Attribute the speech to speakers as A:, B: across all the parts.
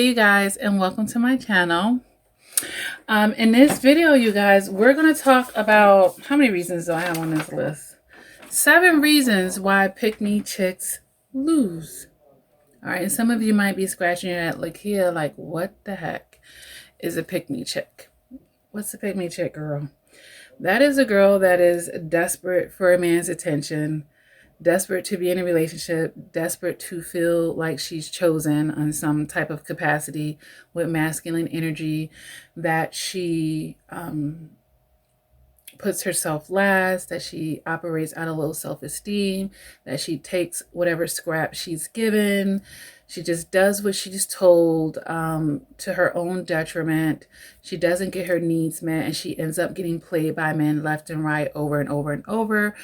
A: Hey you guys, and welcome to my channel. In this video, you guys, we're going to talk about, how many reasons do I have on this list? 7 reasons why pick-me chicks lose. All right, and some of you might be scratching your head like, what the heck is a pick-me chick? What's a pick-me chick, girl? That is a girl that is desperate for a man's attention, desperate to be in a relationship, desperate to feel like she's chosen on some type of capacity with masculine energy, that she puts herself last, that she operates out of low self-esteem, that she takes whatever scrap she's given. She just does what she's told to her own detriment. She doesn't get her needs met, and she ends up getting played by men left and right over and over and over.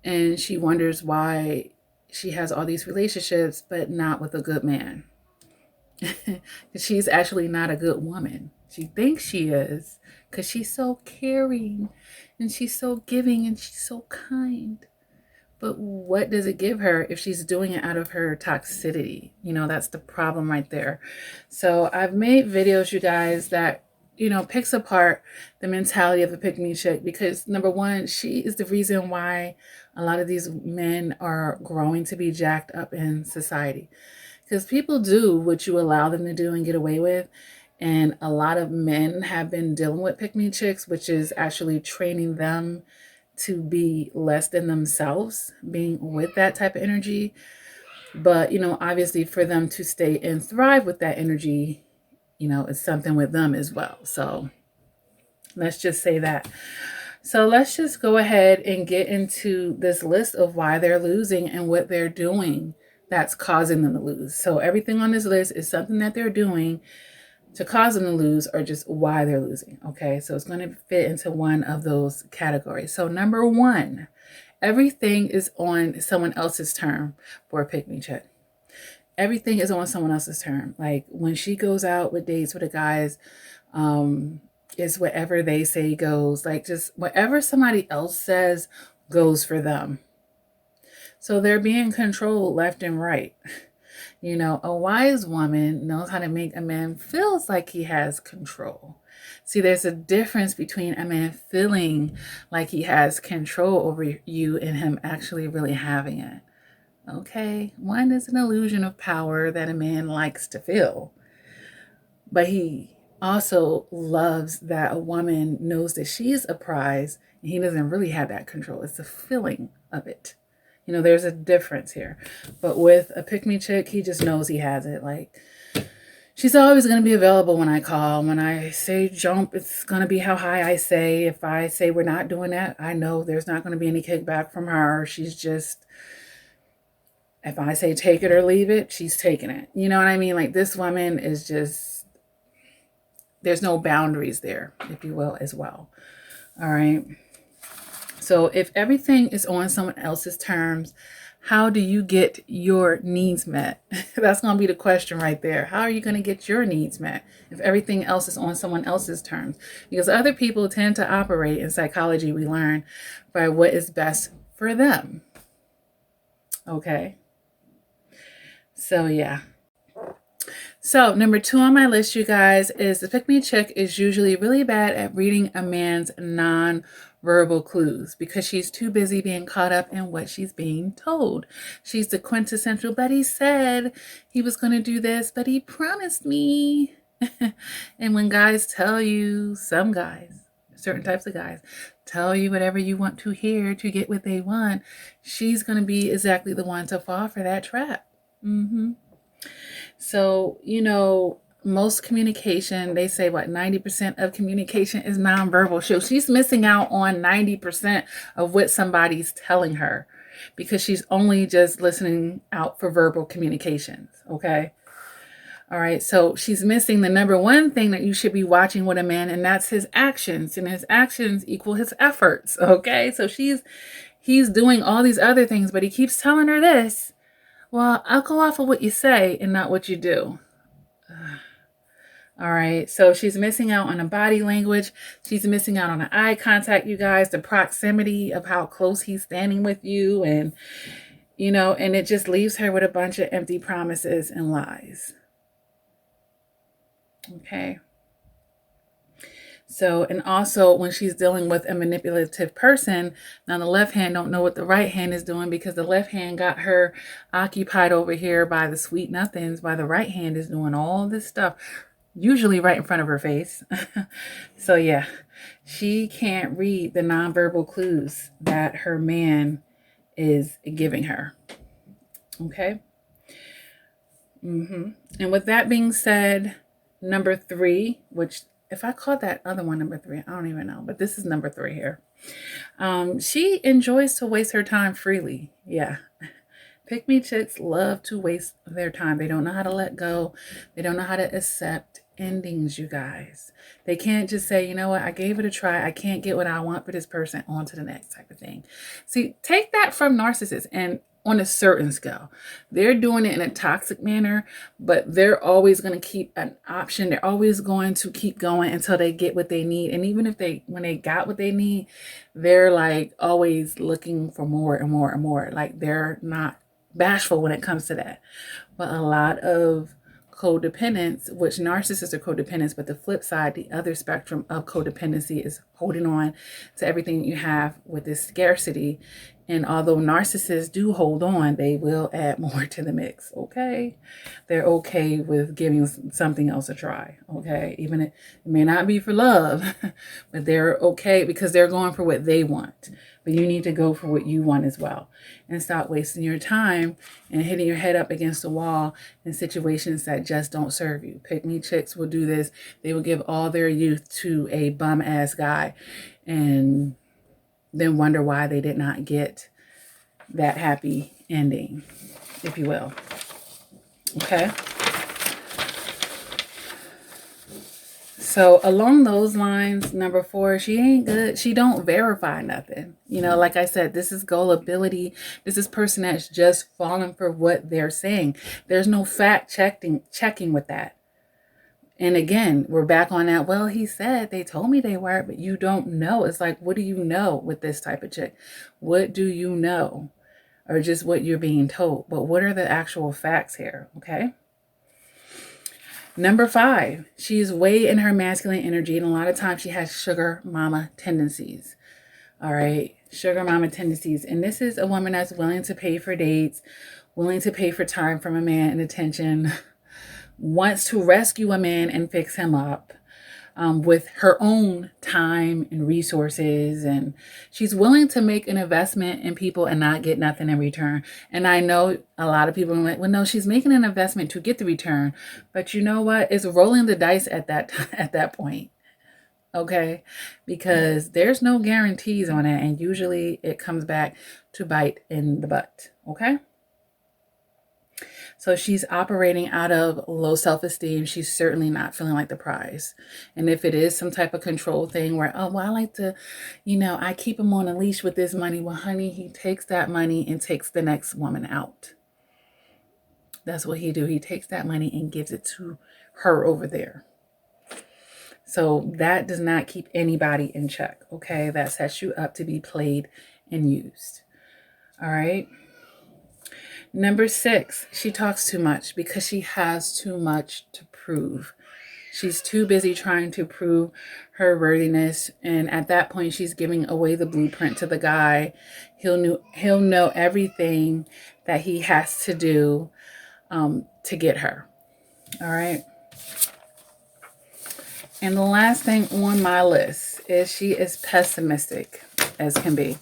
A: And she wonders why she has all these relationships, but not with a good man. She's actually not a good woman. She thinks she is because she's so caring and she's so giving and she's so kind. But what does it give her if she's doing it out of her toxicity? You know, that's the problem right there. So I've made videos, you guys, that picks apart the mentality of a pick-me chick, because number one, she is the reason why a lot of these men are growing to be jacked up in society, because people do what you allow them to do and get away with. And a lot of men have been dealing with pick-me chicks, which is actually training them to be less than themselves, being with that type of energy. But, obviously for them to stay and thrive with that energy, it's something with them as well. So let's just say that. So let's just go ahead and get into this list of why they're losing and what they're doing that's causing them to lose. So everything on this list is something that they're doing to cause them to lose, or just why they're losing. Okay, so it's going to fit into one of those categories. So number one, everything is on someone else's term for a pick-me chick. Everything is on someone else's term. Like when she goes out with dates with the guys, it's whatever they say goes. Like just whatever somebody else says goes for them. So they're being controlled left and right. A wise woman knows how to make a man feel like he has control. See, there's a difference between a man feeling like he has control over you and him actually really having it. Okay, one is an illusion of power that a man likes to feel, but he also loves that a woman knows that she's a prize and he doesn't really have that control. It's the feeling of it. There's a difference here. But with a pick-me chick, he just knows he has it. Like, she's always going to be available when I call. When I say jump, it's going to be how high I say. If I say we're not doing that, I know there's not going to be any kickback from her. She's just, if I say take it or leave it, she's taking it. You know what I mean? Like, this woman is just, there's no boundaries there, if you will, as well. All right. So if everything is on someone else's terms, how do you get your needs met? That's going to be the question right there. How are you going to get your needs met if everything else is on someone else's terms? Because other people tend to operate, in psychology, we learn, by what is best for them. Okay. So yeah. So number 2 on my list, you guys, is the pick-me chick is usually really bad at reading a man's non-verbal clues because she's too busy being caught up in what she's being told. She's the quintessential, but he said he was going to do this, but he promised me. And when guys tell you, some guys, certain types of guys, tell you whatever you want to hear to get what they want, she's going to be exactly the one to fall for that trap. So, most communication, they say 90% of communication is nonverbal. So she's missing out on 90% of what somebody's telling her because she's only just listening out for verbal communications. Okay. All right. So she's missing the number one thing that you should be watching with a man, and that's his actions, and his actions equal his efforts. Okay. So he's doing all these other things, but he keeps telling her this. Well, I'll go off of what you say and not what you do. All right. So she's missing out on the body language. She's missing out on the eye contact, you guys, the proximity of how close he's standing with you. And, and it just leaves her with a bunch of empty promises and lies. Okay. So, and also when she's dealing with a manipulative person, now the left hand don't know what the right hand is doing, because the left hand got her occupied over here by the sweet nothings, while the right hand is doing all this stuff, usually right in front of her face. So yeah, she can't read the nonverbal clues that her man is giving her. Okay. And with that being said, number 3, which if I called that other one number 3, I don't even know, but this is number 3 here. She enjoys to waste her time freely. Yeah. Pick me chicks love to waste their time. They don't know how to let go. They don't know how to accept endings, you guys. They can't just say, you know what, I gave it a try. I can't get what I want for this person. On to the next type of thing. See, take that from narcissists, and on a certain scale, they're doing it in a toxic manner, but they're always going to keep an option. They're always going to keep going until they get what they need. And even if when they got what they need, they're like always looking for more and more and more. Like they're not bashful when it comes to that. But a lot of codependence, which narcissists are codependents, but the flip side, the other spectrum of codependency, is holding on to everything you have with this scarcity. And although narcissists do hold on, they will add more to the mix. Okay. They're okay with giving something else a try. Okay. Even it may not be for love, but they're okay because they're going for what they want. But you need to go for what you want as well, and stop wasting your time and hitting your head up against the wall in situations that just don't serve you. Pick me chicks will do this. They will give all their youth to a bum ass guy and then wonder why they did not get that happy ending, if you will. Okay. So along those lines, number 4, she ain't good. She don't verify nothing. You know, like I said, this is gullibility. This is person that's just falling for what they're saying. There's no fact checking with that. And again, we're back on that. Well, he said, they told me they were, but you don't know. It's like, what do you know with this type of chick? What do you know? Or just what you're being told. But what are the actual facts here? Okay. Number 5, she's way in her masculine energy, and a lot of times she has sugar mama tendencies. All right, sugar mama tendencies. And this is a woman that's willing to pay for dates, willing to pay for time from a man and attention, wants to rescue a man and fix him up with her own time and resources. And she's willing to make an investment in people and not get nothing in return. And I know a lot of people are like, well, no, she's making an investment to get the return. But you know what? It's rolling the dice at that point. Okay, because there's no guarantees on it. And usually it comes back to bite in the butt. Okay. So she's operating out of low self-esteem. She's certainly not feeling like the prize. And if it is some type of control thing where, oh, well, I like to, I keep him on a leash with this money. Well, honey, he takes that money and takes the next woman out. That's what he do. He takes that money and gives it to her over there. So that does not keep anybody in check. Okay. That sets you up to be played and used. All right. Number 6, she talks too much because she has too much to prove. She's too busy trying to prove her worthiness. And at that point, she's giving away the blueprint to the guy. He'll know everything that he has to do to get her. All right. And the last thing on my list is she is pessimistic as can be.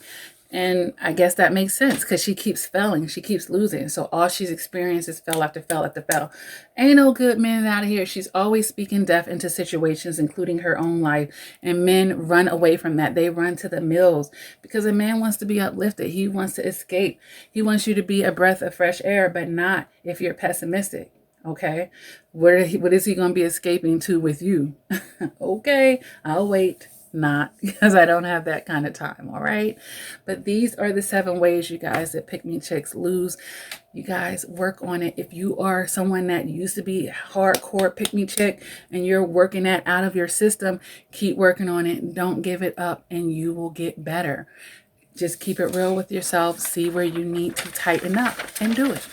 A: And I guess that makes sense because she keeps failing. She keeps losing. So all she's experienced is fail after fail after fail. Ain't no good men out of here. She's always speaking death into situations, including her own life. And men run away from that. They run to the mills because a man wants to be uplifted. He wants to escape. He wants you to be a breath of fresh air, but not if you're pessimistic. Okay. What is he going to be escaping to with you? Okay. I'll wait. Not because I don't have that kind of time. All right. But these are the 7 ways, you guys, that pick me chicks lose. You guys work on it. If you are someone that used to be hardcore pick me chick and you're working that out of your system, keep working on it. Don't give it up and you will get better. Just keep it real with yourself. See where you need to tighten up and do it.